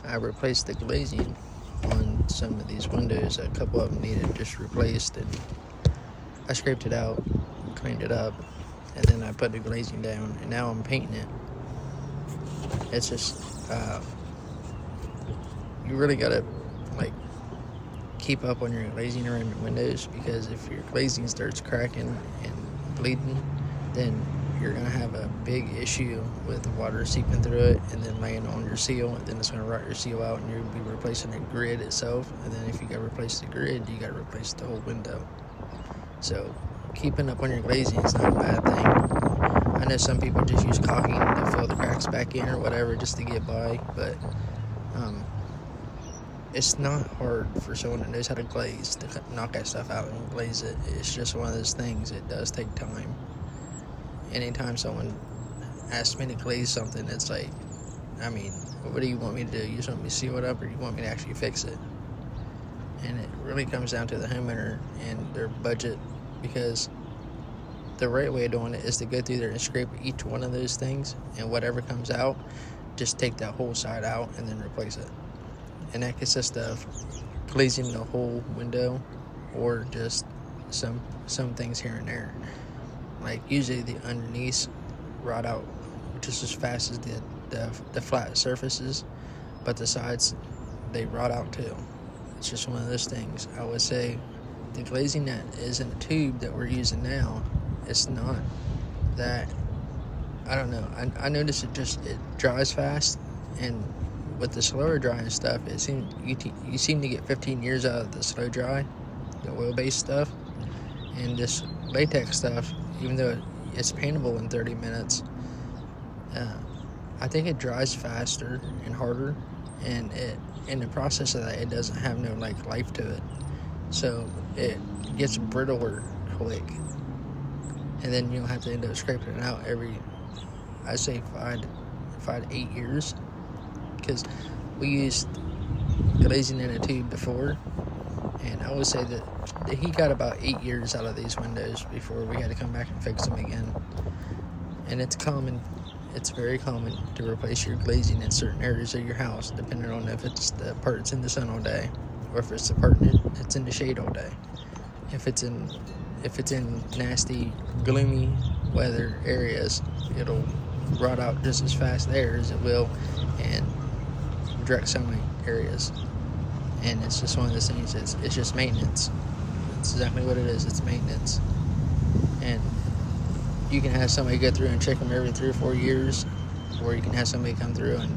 I replaced the glazing on some of these windows. A couple of them needed just replaced, and I scraped it out, cleaned it up, and then I put the glazing down, and now I'm painting it. It's just, you really gotta, like, keep up on your glazing around your windows, because if your glazing starts cracking and bleeding, then you're gonna have a big issue with water seeping through it and then laying on your seal, and then it's gonna rot your seal out, and you'll be replacing the grid itself. And then if you gotta replace the grid, you gotta replace the whole window. So keeping up on your glazing is not a bad thing. I know some people just use caulking to fill the cracks back in or whatever just to get by, but it's not hard for someone that knows how to glaze to knock that stuff out and glaze it. It's just one of those things. It does take time. Anytime someone asks me to glaze something, it's like, I mean, what do you want me to do? You just want me to seal it up, or you want me to actually fix it? And it really comes down to the homeowner and their budget, because the right way of doing it is to go through there and scrape each one of those things, and whatever comes out, just take that whole side out and then replace it. And that consists of glazing the whole window, or just some things here and there. Like, usually the underneath rot out just as fast as the flat surfaces, but the sides, they rot out too. It's just one of those things. I would say the glazing that is in the tube that we're using now, it's not that, I don't know, I noticed it dries fast, and with the slower drying stuff, it seems you seem to get 15 years out of the slow dry, the oil-based stuff. And this latex stuff, even though it's paintable in 30 minutes, I think it dries faster and harder, and in the process of that, it doesn't have no life to it, so it gets brittler quick, and then you'll have to end up scraping it out every, I'd say 5 to 8 years, because we used glazing in a tube before, and I would say that he got about 8 years out of these windows before we had to come back and fix them again. And it's very common to replace your glazing in certain areas of your house, depending on if it's the part that's in the sun all day, or if it's the part that's in the shade all day. If it's in nasty, gloomy weather areas, it'll rot out just as fast there as it will in direct sunlight areas. And it's just one of those things. It's just maintenance. It's exactly what it is. It's maintenance. And you can have somebody go through and check them every 3 or 4 years, or you can have somebody come through and